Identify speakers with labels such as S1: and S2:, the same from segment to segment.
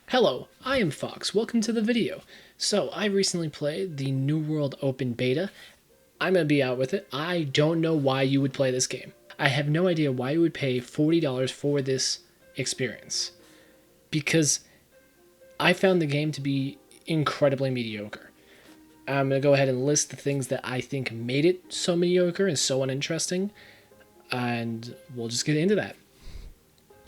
S1: Hello, I am Fox. Welcome to the video. So, I recently played the New World Open Beta. I'm going to be out with it. I don't know why you would play this game. I have no idea why you would pay $40 for this experience. Because I found the game to be incredibly mediocre. I'm going to go ahead and list the things that I think made it so mediocre and so uninteresting. And we'll just get into that.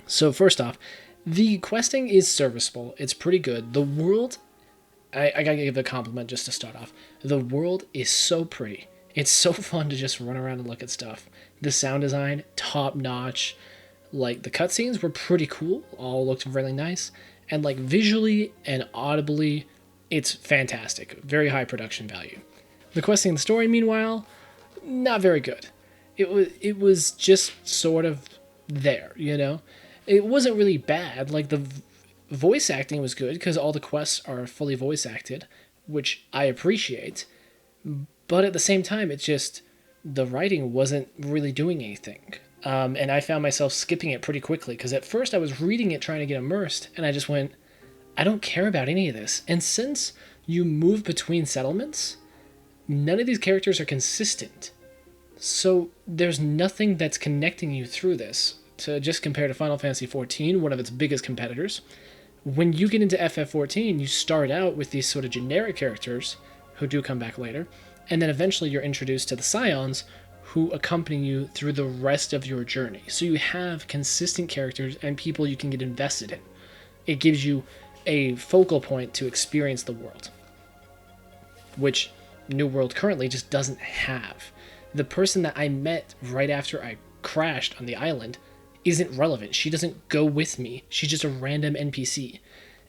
S1: So, first off, the questing is serviceable. It's pretty good. The world, I gotta give it a compliment just to start off. The world is so pretty. It's so fun to just run around and look at stuff. The sound design, top notch. Like, the cutscenes were pretty cool. All looked really nice. And, like, visually and audibly, it's fantastic. Very high production value. The questing and the story, meanwhile, not very good. It was just sort of there, you know? It wasn't really bad. Like, the voice acting was good because all the quests are fully voice acted, which I appreciate. But at the same time, it's just the writing wasn't really doing anything. And I found myself skipping it pretty quickly because at first I was reading it trying to get immersed, and I just went, I don't care about any of this. And since you move between settlements, none of these characters are consistent. So there's nothing that's connecting you through this. To just compare to Final Fantasy XIV, one of its biggest competitors, when you get into FF14, you start out with these sort of generic characters who do come back later, and then eventually you're introduced to the Scions who accompany you through the rest of your journey. So you have consistent characters and people you can get invested in. It gives you a focal point to experience the world, which New World currently just doesn't have. The person that I met right after I crashed on the island isn't relevant. She doesn't go with me. She's just a random NPC.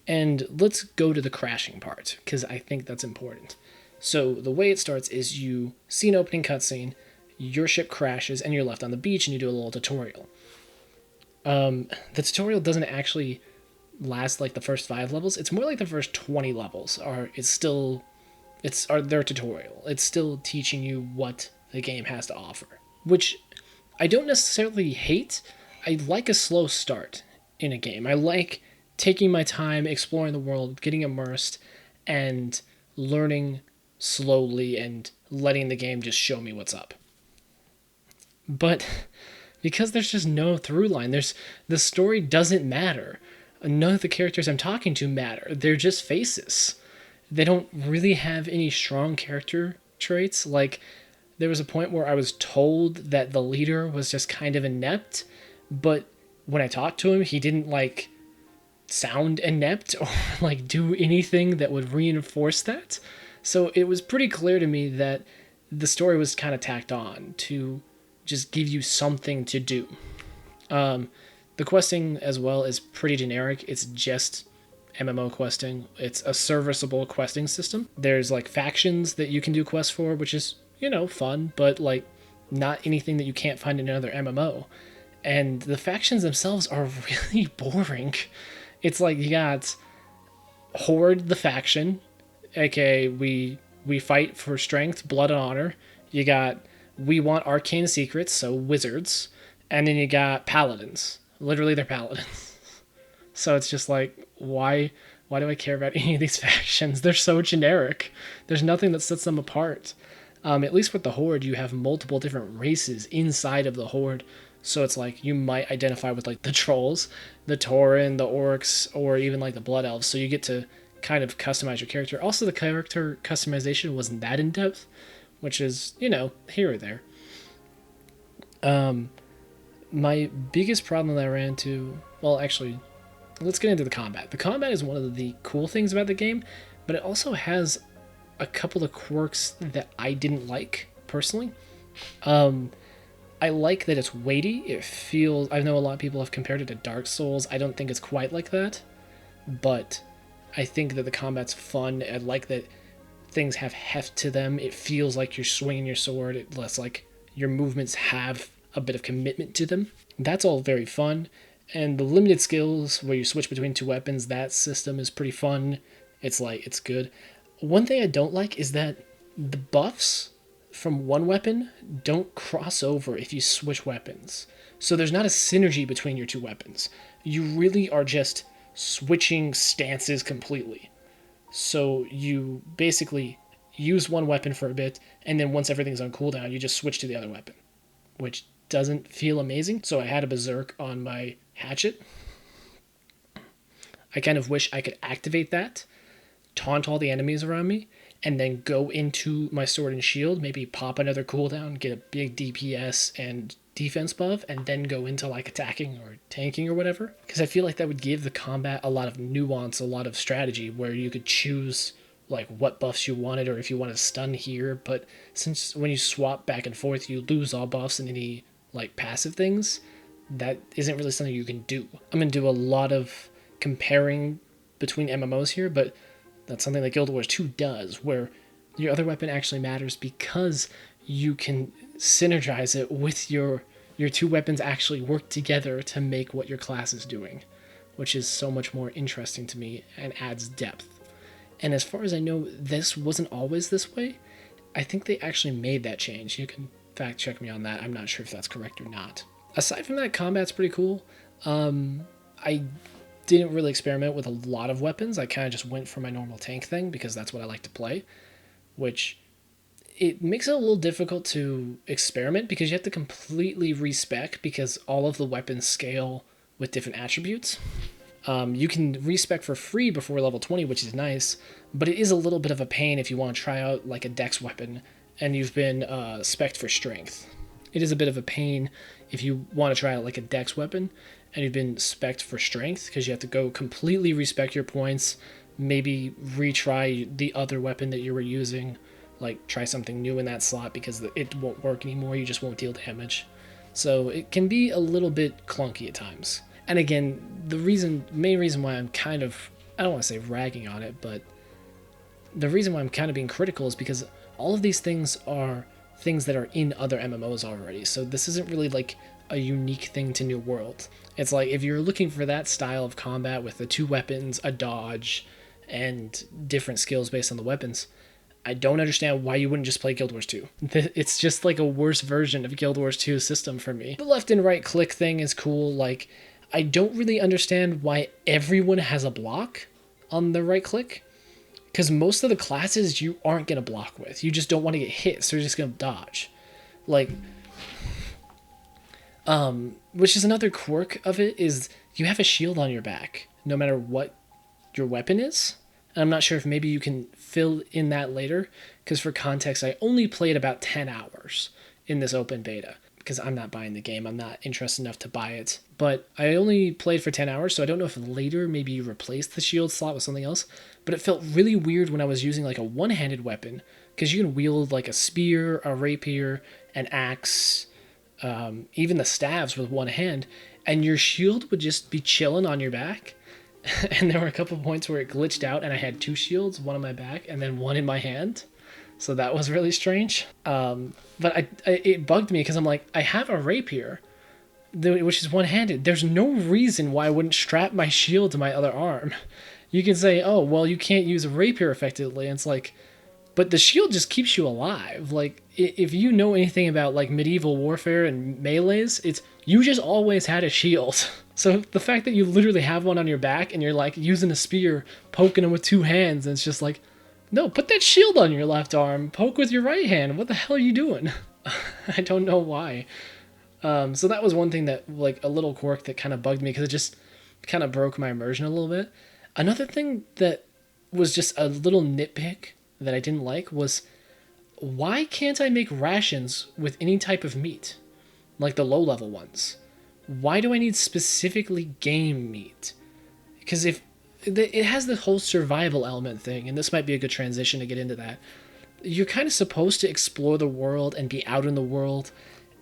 S1: And let's go to the crashing part, because I think that's important. So the way it starts is you see an opening cutscene, your ship crashes, and you're left on the beach, and you do a little tutorial. The tutorial doesn't actually last like the first 5 levels. It's more like the first 20 levels are their tutorial. It's still teaching you what the game has to offer, which I don't necessarily hate. I like a slow start in a game. I like taking my time, exploring the world, getting immersed, and learning slowly and letting the game just show me what's up. But because there's just no through line, the story doesn't matter. None of the characters I'm talking to matter. They're just faces. They don't really have any strong character traits. Like, there was a point where I was told that the leader was just kind of inept, but when I talked to him, he didn't, like, sound inept or, like, do anything that would reinforce that. So it was pretty clear to me that the story was kind of tacked on to just give you something to do. The questing, as well, is pretty generic. It's just MMO questing. It's a serviceable questing system. There's, like, factions that you can do quests for, which is, fun, but, like, not anything that you can't find in another MMO. And the factions themselves are really boring. It's like you got Horde the faction, aka we fight for strength, blood, and honor. You got we want arcane secrets, so wizards. And then you got paladins. Literally, they're paladins. So it's just like, why do I care about any of these factions? They're so generic. There's nothing that sets them apart. At least with the Horde, you have multiple different races inside of the Horde. So it's like you might identify with like the trolls, the Tauren, the orcs, or even like the blood elves. So you get to kind of customize your character. Also, the character customization wasn't that in depth, which is, here or there. My biggest problem that I ran into, well, actually, let's get into the combat. The combat is one of the cool things about the game, but it also has a couple of quirks that I didn't like personally. I like that it's weighty. It feels... I know a lot of people have compared it to Dark Souls. I don't think it's quite like that. But I think that the combat's fun. I like that things have heft to them. It feels like you're swinging your sword. It less like your movements have a bit of commitment to them. That's all very fun. And the limited skills where you switch between 2 weapons, that system is pretty fun. It's good. One thing I don't like is that the buffs from one weapon don't cross over if you switch weapons. So there's not a synergy between your 2 weapons. You really are just switching stances completely. So you basically use one weapon for a bit, and then once everything's on cooldown, you just switch to the other weapon, which doesn't feel amazing. So I had a berserk on my hatchet. I kind of wish I could activate that, taunt all the enemies around me, and then go into my sword and shield, maybe pop another cooldown, get a big DPS and defense buff, and then go into like attacking or tanking or whatever. Because I feel like that would give the combat a lot of nuance, a lot of strategy, where you could choose like what buffs you wanted, or if you want to stun here. But since when you swap back and forth, you lose all buffs and any like passive things, that isn't really something you can do. I'm gonna do a lot of comparing between MMOs here, but that's something that Guild Wars 2 does, where your other weapon actually matters because you can synergize it with your two weapons actually work together to make what your class is doing, which is so much more interesting to me and adds depth. And as far as I know, this wasn't always this way. I think they actually made that change. You can fact check me on that. I'm not sure if that's correct or not. Aside from that, combat's pretty cool. I didn't really experiment with a lot of weapons. I kind of just went for my normal tank thing because that's what I like to play, which it makes it a little difficult to experiment because you have to completely respec because all of the weapons scale with different attributes. You can respec for free before level 20, which is nice, but it is a little bit of a pain if you want to try out like a dex weapon and you've been spec'd for strength. It is a bit of a pain if you want to try out like a dex weapon and you've been spec'd for strength because you have to go completely respec your points, maybe retry the other weapon that you were using, like try something new in that slot because it won't work anymore, you just won't deal damage. So it can be a little bit clunky at times. And again, the main reason why I'm kind of, I don't want to say ragging on it, but the reason why I'm kind of being critical is because all of these things are things that are in other MMOs already. So this isn't really like a unique thing to New World. It's like if you're looking for that style of combat with the two weapons, a dodge, and different skills based on the weapons, I don't understand why you wouldn't just play Guild Wars 2. It's just like a worse version of Guild Wars 2's system for me. The left and right click thing is cool. Like, I don't really understand why everyone has a block on the right click, because most of the classes you aren't going to block with. You just don't want to get hit, so you're just going to dodge. Like, which is another quirk of it, is you have a shield on your back, no matter what your weapon is. And I'm not sure if maybe you can fill in that later, because for context, I only played about 10 hours in this open beta, because I'm not buying the game. I'm not interested enough to buy it. But I only played for 10 hours, so I don't know if later maybe you replaced the shield slot with something else. But it felt really weird when I was using like a one-handed weapon, because you can wield like a spear, a rapier, an axe, even the staves with one hand, and your shield would just be chilling on your back. And there were a couple points where it glitched out and I had two shields, one on my back and then one in my hand. So that was really strange. But it bugged me because I'm like, I have a rapier, which is one-handed. There's no reason why I wouldn't strap my shield to my other arm. You can say, oh, well, you can't use a rapier effectively. And it's like, but the shield just keeps you alive. Like, if you know anything about like medieval warfare and melees, it's you just always had a shield. So the fact that you literally have one on your back and you're like using a spear, poking them with two hands, and it's just like, no, put that shield on your left arm, poke with your right hand. What the hell are you doing? I don't know why. So that was one thing that, like, a little quirk that kind of bugged me because it just kind of broke my immersion a little bit. Another thing that was just a little nitpick that I didn't like was, why can't I make rations with any type of meat? Like the low-level ones. Why do I need specifically game meat? Because if it has the whole survival element thing, and this might be a good transition to get into that. You're kind of supposed to explore the world and be out in the world,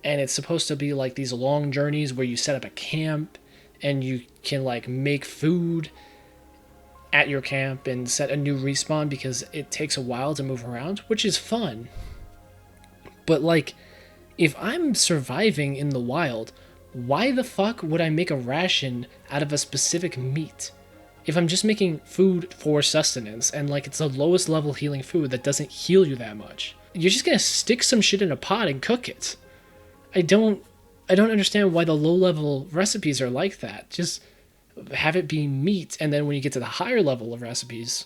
S1: and it's supposed to be like these long journeys where you set up a camp and you can like make food at your camp and set a new respawn because it takes a while to move around, which is fun. But like, if I'm surviving in the wild, why the fuck would I make a ration out of a specific meat? If I'm just making food for sustenance and like it's the lowest level healing food that doesn't heal you that much, you're just gonna stick some shit in a pot and cook it. I don't understand why the low level recipes are like that. Just have it be meat, and then when you get to the higher level of recipes,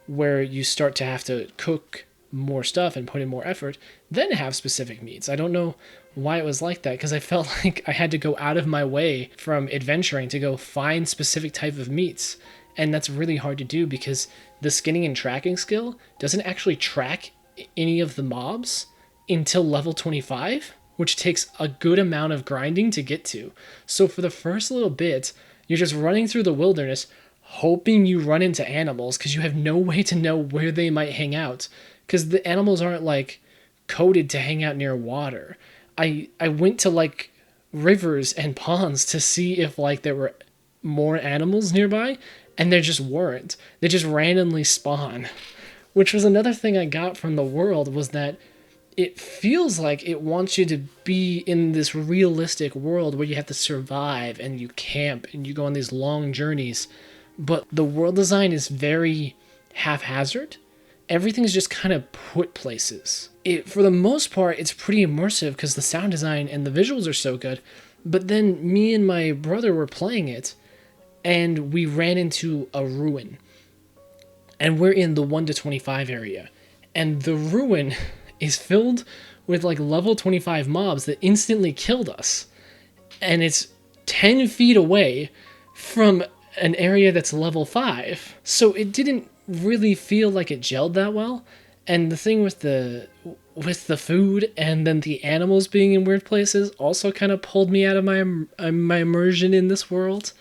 S1: where you start to have to cook more stuff and put in more effort, then have specific meats. I don't know why it was like that, because I felt like I had to go out of my way from adventuring to go find specific type of meats. And that's really hard to do because the skinning and tracking skill doesn't actually track any of the mobs until level 25, which takes a good amount of grinding to get to. So for the first little bit, you're just running through the wilderness, hoping you run into animals because you have no way to know where they might hang out, because the animals aren't like coded to hang out near water. I went to like rivers and ponds to see if like there were more animals nearby, and there just weren't. They just randomly spawn, which was another thing I got from the world, was that it feels like it wants you to be in this realistic world where you have to survive and you camp and you go on these long journeys, but the world design is very haphazard. Everything's just kind of put places. For the most part, it's pretty immersive because the sound design and the visuals are so good, but then me and my brother were playing it, and we ran into a ruin. And we're in the 1 to 25 area. And the ruin is filled with like level 25 mobs that instantly killed us. And it's 10 feet away from an area that's level 5. So it didn't really feel like it gelled that well. And the thing with the food and then the animals being in weird places also kind of pulled me out of my immersion in this world.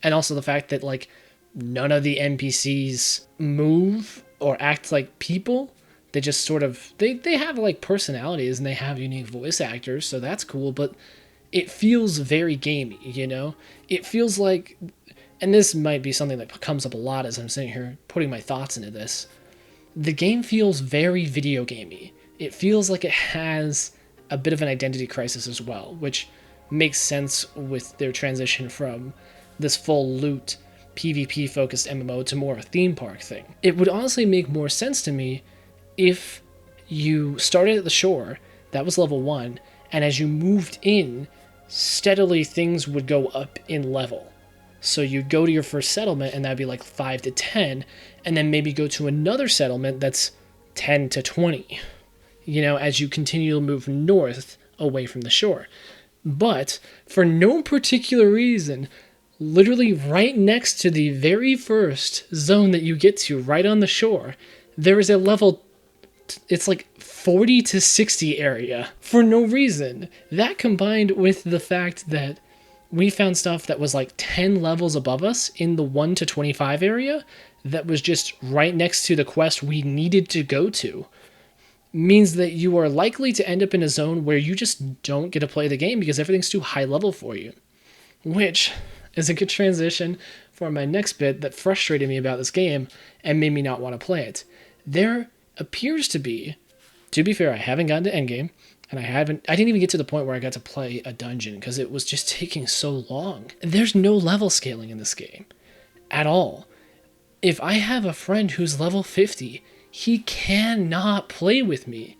S1: And also the fact that like none of the NPCs move or act like people. They just sort of, they have like personalities and they have unique voice actors, so that's cool, but it feels very gamey, you know? It feels like, and this might be something that comes up a lot as I'm sitting here putting my thoughts into this, the game feels very video gamey. It feels like it has a bit of an identity crisis as well, which makes sense with their transition from this full loot PvP focused MMO to more of a theme park thing. It would honestly make more sense to me if you started at the shore, that was level 1, and as you moved in, steadily things would go up in level. So you'd go to your first settlement and that'd be like 5 to 10, and then maybe go to another settlement that's 10 to 20, you know, as you continue to move north away from the shore. But for no particular reason, literally right next to the very first zone that you get to, right on the shore, there is a level, it's like 40 to 60 area for no reason. That combined with the fact that we found stuff that was like 10 levels above us in the 1 to 25 area that was just right next to the quest we needed to go to, means that you are likely to end up in a zone where you just don't get to play the game because everything's too high level for you. Which is a good transition for my next bit that frustrated me about this game and made me not want to play it. There appears to be fair, I haven't gotten to endgame, and I didn't even get to the point where I got to play a dungeon because it was just taking so long. There's no level scaling in this game at all. If I have a friend who's level 50, he cannot play with me.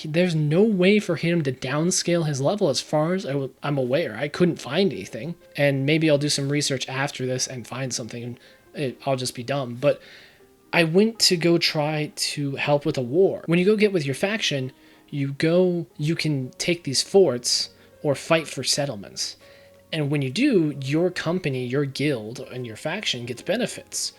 S1: There's no way for him to downscale his level as far as I'm aware. I couldn't find anything, and maybe I'll do some research after this and find something, and I'll just be dumb. But I went to go try to help with a war. When you go get with your faction, you can take these forts or fight for settlements. And when you do, your company, your guild, and your faction gets benefits,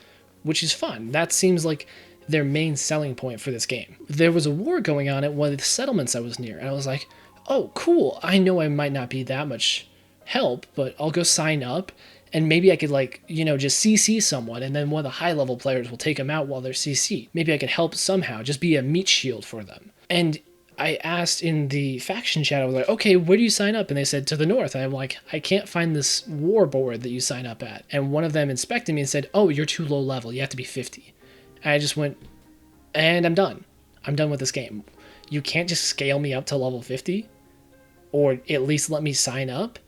S1: which is fun. That seems like their main selling point for this game. There was a war going on at one of the settlements I was near, and I was like, oh, cool. I know I might not be that much help, but I'll go sign up, and maybe I could, like, you know, just CC someone, and then one of the high-level players will take them out while they're CC. Maybe I could help somehow, just be a meat shield for them. And I asked in the faction chat, I was like, okay, where do you sign up? And they said, to the north. And I'm like, I can't find this war board that you sign up at. And one of them inspected me and said, oh, you're too low level. You have to be 50. And I just went, and I'm done. I'm done with this game. You can't just scale me up to level 50, or at least let me sign up.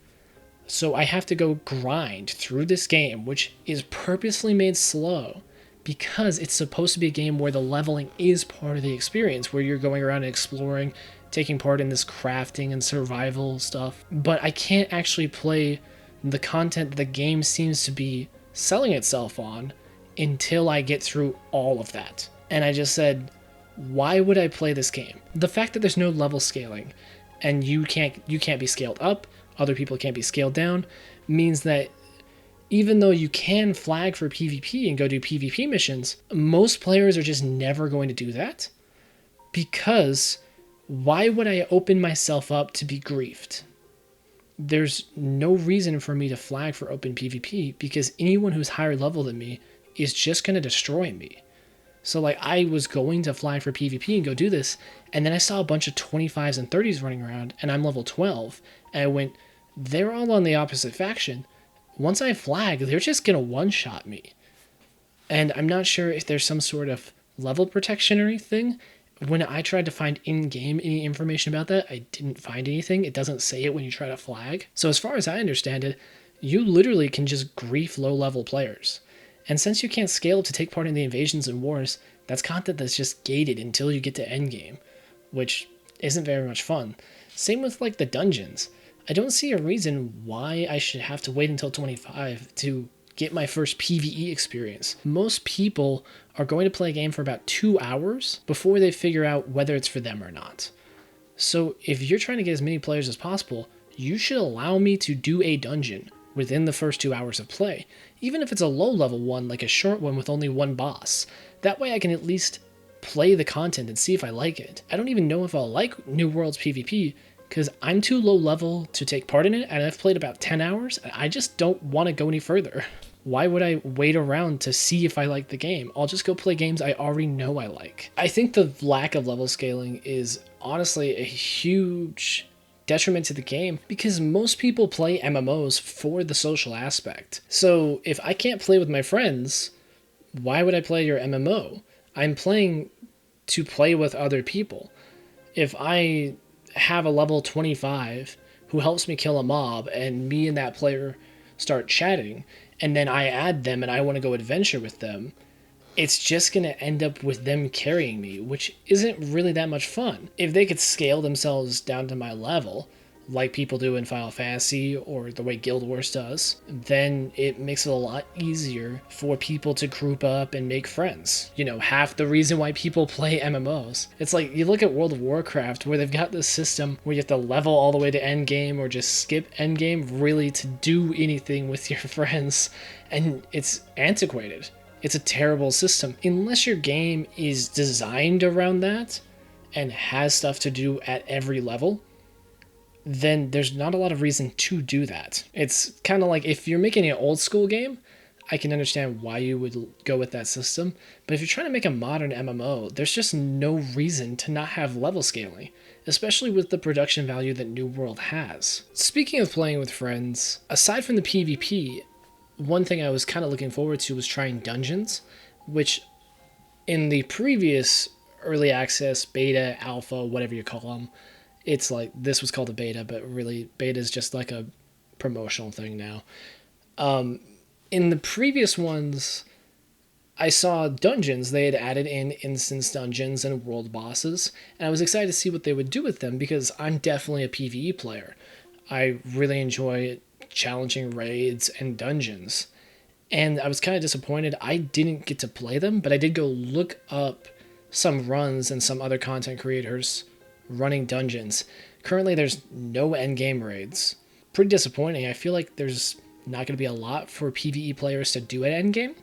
S1: So I have to go grind through this game, which is purposely made slow because it's supposed to be a game where the leveling is part of the experience, where you're going around and exploring, taking part in this crafting and survival stuff. But I can't actually play the content the game seems to be selling itself on until I get through all of that. And I just said, why would I play this game? The fact that there's no level scaling and you can't be scaled up, other people can't be scaled down, means that even though you can flag for PvP and go do PvP missions, most players are just never going to do that. Because why would I open myself up to be griefed? There's no reason for me to flag for open PvP because anyone who's higher level than me is just going to destroy me. So like I was going to flag for PvP and go do this, and then I saw a bunch of 25s and 30s running around, and I'm level 12, and I went, they're all on the opposite faction. Once I flag, they're just going to one-shot me. And I'm not sure if there's some sort of level protectionary thing. When I tried to find in-game any information about that, I didn't find anything. It doesn't say it when you try to flag. So as far as I understand it, you literally can just grief low-level players. And since you can't scale to take part in the invasions and wars, that's content that's just gated until you get to endgame, which isn't very much fun. Same with like the dungeons. I don't see a reason why I should have to wait until 25 to get my first PvE experience. Most people are going to play a game for about 2 hours before they figure out whether it's for them or not. So if you're trying to get as many players as possible, you should allow me to do a dungeon within the first 2 hours of play, even if it's a low level one, like a short one with only one boss. That way I can at least play the content and see if I like it. I don't even know if I'll like New World's PvP, because I'm too low level to take part in it, and I've played about 10 hours, and I just don't want to go any further. Why would I wait around to see if I like the game? I'll just go play games I already know I like. I think the lack of level scaling is honestly a huge detriment to the game because most people play MMOs for the social aspect. So if I can't play with my friends, why would I play your MMO? I'm playing to play with other people. If I have a level 25 who helps me kill a mob and me and that player start chatting and then I add them and I want to go adventure with them, it's just going to end up with them carrying me, which isn't really that much fun. If they could scale themselves down to my level, like people do in Final Fantasy or the way Guild Wars does, then it makes it a lot easier for people to group up and make friends. You know, half the reason why people play MMOs. It's like, you look at World of Warcraft where they've got this system where you have to level all the way to endgame or just skip endgame really to do anything with your friends, and it's antiquated. It's a terrible system. Unless your game is designed around that and has stuff to do at every level, then there's not a lot of reason to do that. It's kind of like if you're making an old school game, I can understand why you would go with that system. But if you're trying to make a modern MMO, there's just no reason to not have level scaling, especially with the production value that New World has. Speaking of playing with friends, aside from the PvP, one thing I was kind of looking forward to was trying dungeons, which in the previous early access, beta, alpha, whatever you call them, it's like, this was called a beta, but really beta is just like a promotional thing now. In the previous ones, I saw dungeons. They had added in instance dungeons and world bosses, and I was excited to see what they would do with them because I'm definitely a PvE player. I really enjoy challenging raids and dungeons, and I was kind of disappointed I didn't get to play them, but I did go look up some runs and some other content creators running dungeons. Currently there's no endgame raids. Pretty disappointing. I feel like there's not going to be a lot for PvE players to do at endgame.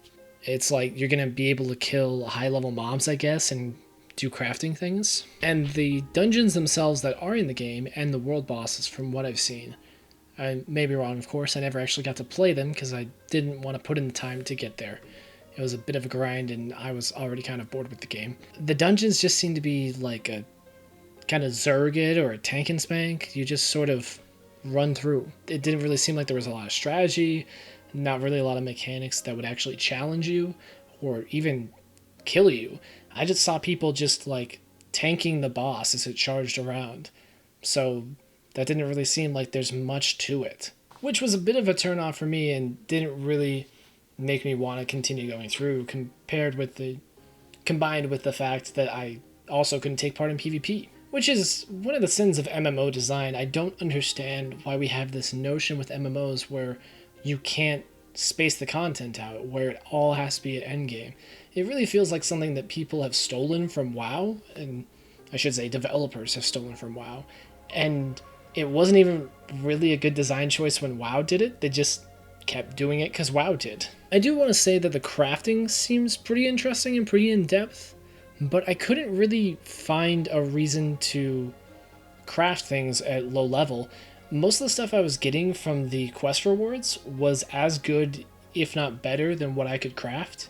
S1: It's like you're going to be able to kill high level mobs, I guess, and do crafting things. And the dungeons themselves that are in the game and the world bosses, from what I've seen, I may be wrong, of course, I never actually got to play them because I didn't want to put in the time to get there. It was a bit of a grind and I was already kind of bored with the game. The dungeons just seem to be like a kind of Zergid or a tank and spank. You just sort of run through. It didn't really seem like there was a lot of strategy, not really a lot of mechanics that would actually challenge you or even kill you. I just saw people just like tanking the boss as it charged around. So that didn't really seem like there's much to it, which was a bit of a turn off for me and didn't really make me want to continue going through, combined with the fact that I also couldn't take part in PvP, which is one of the sins of MMO design. I don't understand why we have this notion with MMOs where you can't space the content out where it all has to be at endgame. It really feels like something that people have stolen from WoW, and I should say developers have stolen from WoW. And it wasn't even really a good design choice when WoW did it. They just kept doing it because WoW did. I do want to say that the crafting seems pretty interesting and pretty in-depth, but I couldn't really find a reason to craft things at low level. Most of the stuff I was getting from the quest rewards was as good, if not better, than what I could craft.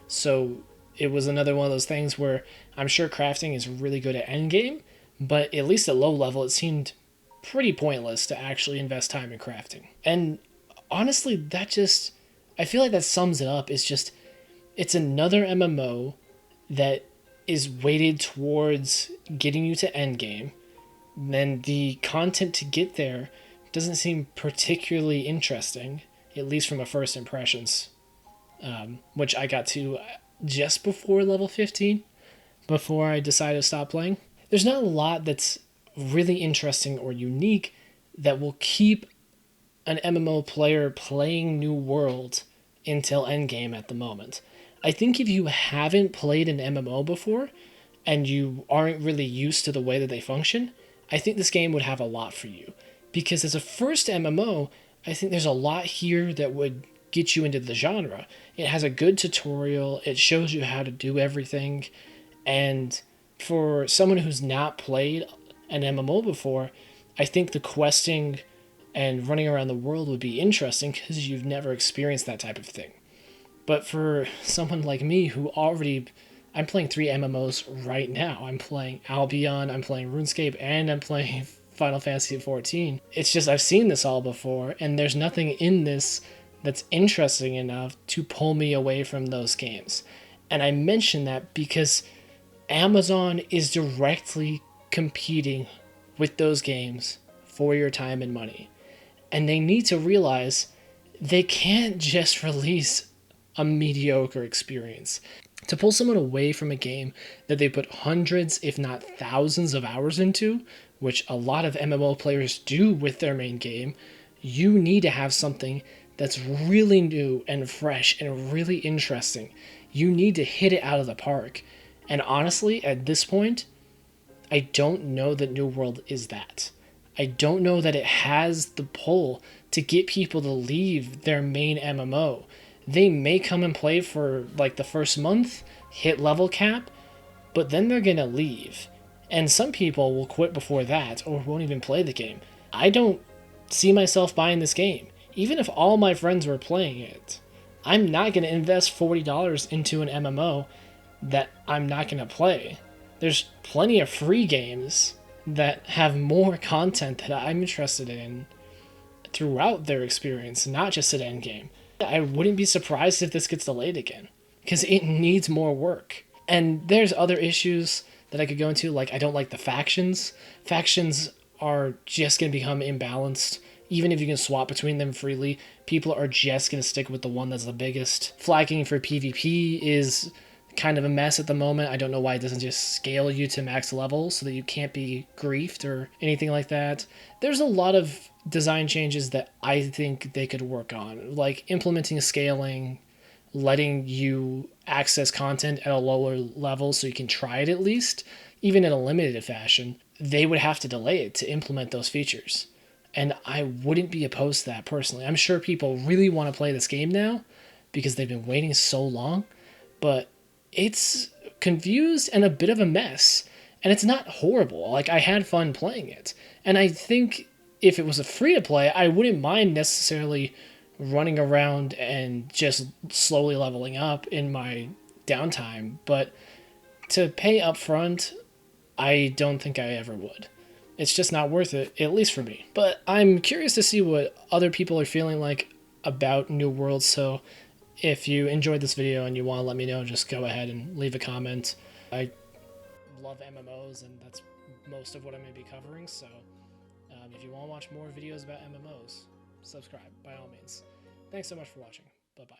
S1: So it was another one of those things where I'm sure crafting is really good at endgame, but at least at low level, it seemed pretty pointless to actually invest time in crafting. And honestly, I feel like that sums it up. It's another MMO that is weighted towards getting you to endgame. Then the content to get there doesn't seem particularly interesting, at least from a first impressions, which I got to just before level 15, before I decided to stop playing. There's not a lot that's really interesting or unique that will keep an MMO player playing New World until endgame at the moment. I think if you haven't played an MMO before and you aren't really used to the way that they function, I think this game would have a lot for you. Because as a first MMO, I think there's a lot here that would get you into the genre. It has a good tutorial, it shows you how to do everything, and for someone who's not played an MMO before, I think the questing and running around the world would be interesting because you've never experienced that type of thing. But for someone like me I'm playing 3 MMOs right now. I'm playing Albion, I'm playing RuneScape, and I'm playing Final Fantasy XIV. It's just I've seen this all before, and there's nothing in this that's interesting enough to pull me away from those games. And I mention that because Amazon is directly competing with those games for your time and money. And they need to realize they can't just release a mediocre experience. To pull someone away from a game that they put hundreds, if not thousands of hours into, which a lot of MMO players do with their main game, you need to have something that's really new and fresh and really interesting. You need to hit it out of the park. And honestly, at this point, I don't know that New World is that. I don't know that it has the pull to get people to leave their main MMO. They may come and play for like the first month, hit level cap, but then they're gonna leave. And some people will quit before that or won't even play the game. I don't see myself buying this game. Even if all my friends were playing it, I'm not gonna invest $40 into an MMO that I'm not gonna play. There's plenty of free games that have more content that I'm interested in throughout their experience, not just at endgame. I wouldn't be surprised if this gets delayed again, because it needs more work. And there's other issues that I could go into, like I don't like the factions. Factions are just going to become imbalanced. Even if you can swap between them freely, people are just going to stick with the one that's the biggest. Flagging for PvP is kind of a mess at the moment. I don't know why it doesn't just scale you to max level so that you can't be griefed or anything like that. There's a lot of design changes that I think they could work on, like implementing scaling, letting you access content at a lower level so you can try it at least, even in a limited fashion. They would have to delay it to implement those features. And I wouldn't be opposed to that personally. I'm sure people really want to play this game now because they've been waiting so long, but it's confused and a bit of a mess. And it's not horrible. Like, I had fun playing it. And I think if it was a free to play, I wouldn't mind necessarily running around and just slowly leveling up in my downtime. But to pay up front, I don't think I ever would. It's just not worth it, at least for me. But I'm curious to see what other people are feeling like about New World, so if you enjoyed this video and you want to let me know, just go ahead and leave a comment. I love MMOs, and that's most of what I'm going to be covering, so if you want to watch more videos about MMOs, subscribe by all means. Thanks so much for watching. Bye-bye.